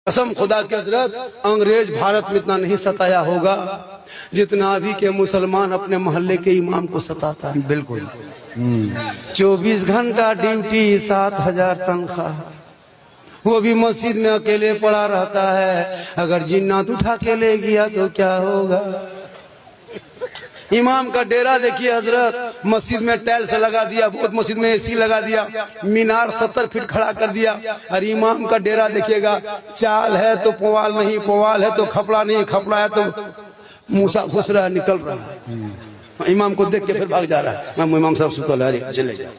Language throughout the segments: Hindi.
कसम खुदा के हजरत, अंग्रेज भारत में इतना नहीं सताया होगा जितना अभी के मुसलमान अपने मोहल्ले के इमाम को सताता है। बिल्कुल 24 घंटा ड्यूटी, 7,000 तनख्वाह, वो भी मस्जिद में अकेले पड़ा रहता है। अगर जिन्नात उठा के ले गया तो क्या होगा। इमाम का डेरा देखिए हजरत, मस्जिद में टाइल्स लगा दिया, बहुत मस्जिद में एसी लगा दिया, मीनार 70 फीट खड़ा कर दिया। और इमाम का डेरा देखिएगा, चाल है तो पुवाल नहीं, पुवाल है तो खपड़ा नहीं, खपड़ा है तो मूसा घुस रहा है, निकल रहा है। इमाम को देख के फिर भाग जा रहा है। इमाम साहब सुतल है, चले जाओ।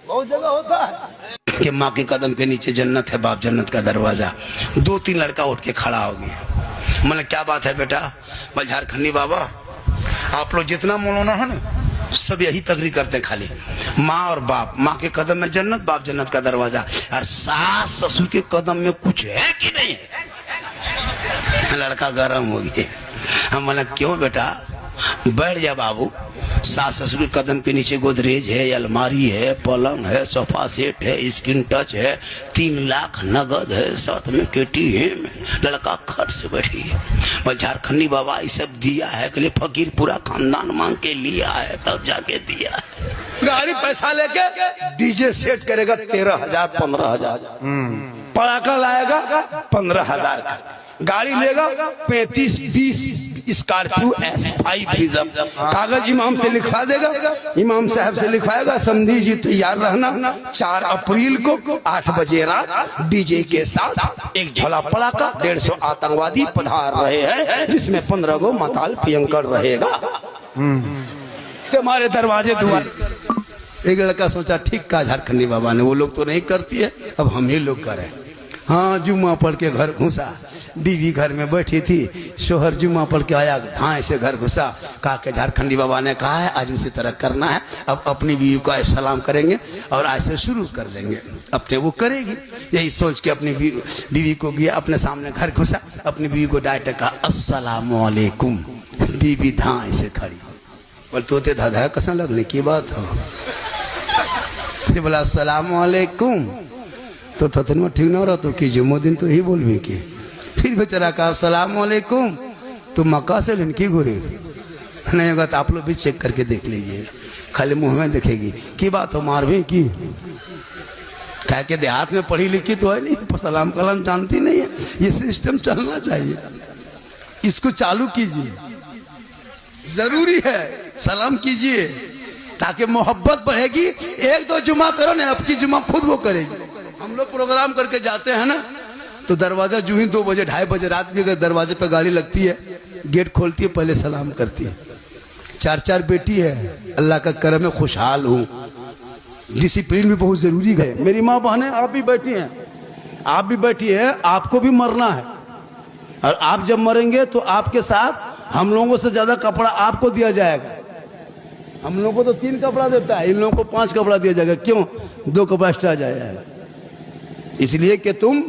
बहुत जगह होता है कि माँ के कदम के नीचे जन्नत है, बाप जन्नत का दरवाजा। 2-3 लड़का उठ के खड़ा हो गया। मैंने क्या बात है बेटा? बोल झारखंडी बाबा, आप लोग जितना मौलाना है ना, सब यही तकरीर करते हैं खाली, माँ और बाप, माँ के कदम में जन्नत, बाप जन्नत का दरवाजा, और सास ससुर के कदम में कुछ है कि नहीं है? लड़का गरम हो गया। हम बोला क्यों बेटा? बैठ जा बाबू, सास ससुर के कदम के नीचे गोदरेज है, अलमारी है, पलंग है, सोफा सेट है, स्क्रीन टच है, 3 लाख नगद है, साथ में KTM। लड़का खट से बैठी है। मैं झारखंडी बाबा ये सब दिया है कि फकीर पूरा खानदान मांग के लिया है, तब जाके दिया है। गाड़ी पैसा लेके डीजे सेट करेगा 13,000 15,000, पड़ाका लाएगा 15,000 का, गाड़ी लेगा 35-20 स्कॉर्पियो S5 रिजर्व, कागज इमाम से लिखवा देगा, इमाम साहब से लिखवाएगा, समधी जी तैयार रहना, 4 अप्रैल को 8 बजे रात डीजे के साथ एक झोला पड़ाका, 150 आतंकवादी पधार रहे हैं, जिसमें 15 गो माताल पियंकर रहेगा। तुम्हारे दरवाजे दुआर। एक लड़का सोचा ठीक कहा झारखंडी बाबा ने, वो लोग तो नहीं करती है, अब हम ही लोग करें। हाँ, जुम्मा पढ़ के घर घुसा, बीवी घर में बैठी थी, शोहर जुम्मा पढ़ के आया, धाए से घर घुसा। कहा कि झारखंडी बाबा ने कहा है आज उसी तरह करना है, अब अपनी बीवी को आज सलाम करेंगे और आज से शुरू कर देंगे। अपने वो करेगी, यही सोच के अपनी बीवी को गया, अपने सामने घर घुसा, अपनी बीवी को डायरेक्ट कहा अस्सलामु अलैकुम। बीवी धाए से खड़ी, बोल तोते दादा कसम लगने की बात हो। फिर बोला अस्सलामु अलैकुम, तो थतन में ठीक ना रहा तो कि जुम्मो दिन तो ही बोल भी की। फिर बेचारा कहा अस्सलाम वालेकुम, तो मक्का से लिनकी घुरी नहीं होगा तो आप लोग भी चेक करके देख लीजिए, खाली मुंह में देखेगी की बात हो, मार भी की क्या के देहात में पढ़ी लिखी तो है नहीं, सलाम कलाम जानती नहीं है। ये सिस्टम चलना चाहिए, इसको चालू कीजिए, जरूरी है, सलाम कीजिए ताकि मोहब्बत बढ़ेगी। 1-2 जुमा करो ना, आपकी जुमा खुद वो करेगी। हम लोग प्रोग्राम करके जाते हैं ना, तो दरवाजा जो ही 2 बजे 2:30 बजे रात में अगर दरवाजे पर गाड़ी लगती है, गेट खोलती है, पहले सलाम करती है। 4 बेटी है, अल्लाह का करम है, खुशहाल हूँ। डिसिप्लिन भी बहुत जरूरी है। मेरी माँ बहनें आप भी बैठी हैं, आप भी बैठी है, आपको भी मरना है, और आप जब मरेंगे तो आपके साथ हम लोगों से ज्यादा कपड़ा आपको दिया जाएगा। हम लोगों को तो 3 कपड़ा देता है, इन लोगों को 5 कपड़ा दिया जाएगा। क्यों? 2 कपड़ा एक्स्ट्रा जाएगा, इसलिए कि तुम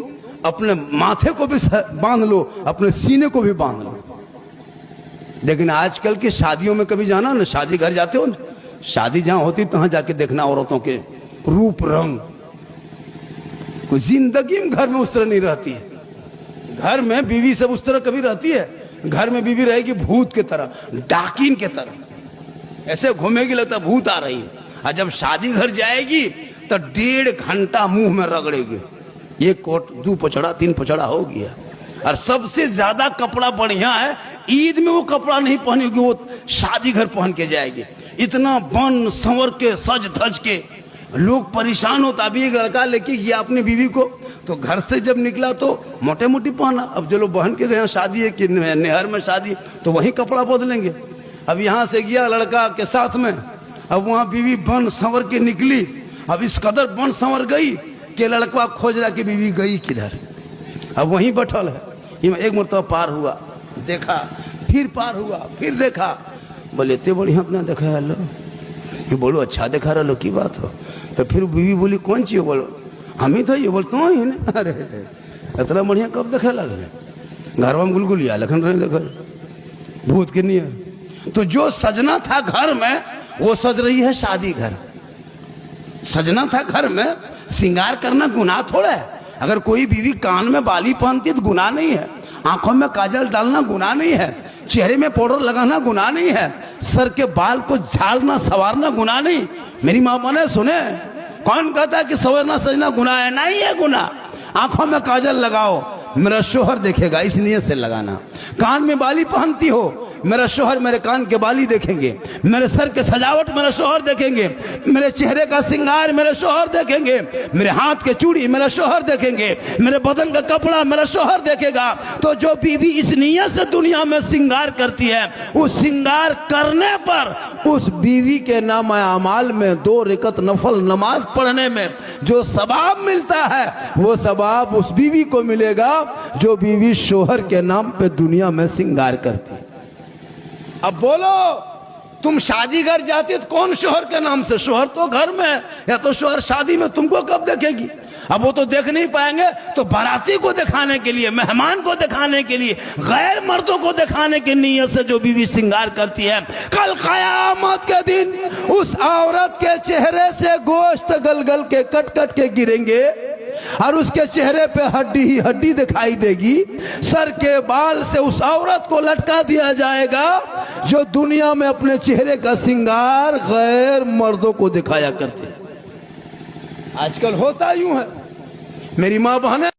अपने माथे को भी बांध लो, अपने सीने को भी बांध लो। लेकिन आजकल की शादियों में कभी जाना ना, शादी घर जाते हो ना, शादी जहां होती तहां जाके देखना औरतों के रूप रंग, कोई जिंदगी में घर में उस तरह नहीं रहती है। घर में बीवी सब उस तरह कभी रहती है? घर में बीवी रहेगी भूत की तरह, डाकिन की तरह, ऐसे घूमेगी लगता भूत आ रही है। और जब शादी घर जाएगी तो 1.5 घंटा मुंह में रगड़ेगी, 1 कोट 2 पचड़ा 3 पचड़ा हो गया। और सबसे ज्यादा कपड़ा बढ़िया है, ईद में वो कपड़ा नहीं पहनेगी, वो शादी घर पहन के जाएगी। इतना बन संवर के सज धज के लोग परेशान होता। अभी एक लड़का लेके गया अपनी बीवी को, तो घर से जब निकला तो मोटे मोटी पहना। अब जो लोग बहन के गए शादी है कि नहर में शादी, तो वही कपड़ा बदलेंगे। अब यहाँ से गया लड़का के साथ में, अब वहाँ बीवी बन संवर के निकली। अब इस कदर बन संवर गई कि लड़का खोज रहा कि बीवी गई किधर। अब वहीं बैठल है, एक मरतबा पार हुआ, देखा, फिर पार हुआ, फिर देखा, बोले इतने बढ़िया अपना देखा है लो, ये बोलो अच्छा देखा रहा की बात हो। तो फिर बीवी बोली कौन चीज? बोलो हम ही था, ये बोलते हो ही ना। अरे इतना बढ़िया कब देखा लगे, घर में गुलगुलिया लखन रहे देखो भूत के नियर। तो जो सजना था घर में वो सज रही है शादी घर। सजना था घर में, श्रृंगार करना गुनाह थोड़ा है। अगर कोई बीवी कान में बाली पहनती है तो गुनाह नहीं है, आंखों में काजल डालना गुनाह नहीं है, चेहरे में पाउडर लगाना गुनाह नहीं है, सर के बाल को झाड़ना संवारना गुनाह नहीं। मेरी माँ माने सुने, कौन कहता है कि संवरना सजना गुनाह है? नहीं है गुनाह। आंखों में काजल लगाओ, मेरा शोहर देखेगा, इस नियत से लगाना। कान में बाली पहनती हो, मेरा शोहर मेरे कान के बाली देखेंगे, मेरे सर के सजावट मेरा शोहर देखेंगे, मेरे चेहरे का श्रृंगार मेरे शोहर देखेंगे, मेरे हाथ के चूड़ी मेरा शोहर देखेंगे, मेरे बदन का कपड़ा मेरा शोहर देखेगा। तो जो बीवी इस नियत से दुनिया में श्रृंगार करती है, उस श्रृंगार करने पर उस बीवी के नाम अमाल में 2 रकात नफल नमाज पढ़ने में जो सवाब मिलता है, वो सवाब उस बीवी को मिलेगा जो बीवी शोहर के नाम पे दुनिया में श्रृंगार करती। अब बोलो, तुम शादी घर जाती तो कौन शोहर के नाम से? शोहर तो घर में है, या तो शोहर शादी में, तुमको कब देखेगी? अब वो तो देख नहीं पाएंगे, तो बाराती को दिखाने के लिए, मेहमान को दिखाने के लिए, गैर मर्दों को दिखाने की नीयत से जो बीवी श्रृंगार करती है, कल कयामत के दिन उस औरत के चेहरे से गोश्त गल गल के कट कट के गिरेंगे और उसके चेहरे पे हड्डी ही हड्डी दिखाई देगी। सर के बाल से उस औरत को लटका दिया जाएगा जो दुनिया में अपने चेहरे का श्रृंगार गैर मर्दों को दिखाया करते। आजकल होता यूं है। मेरी माँ बहने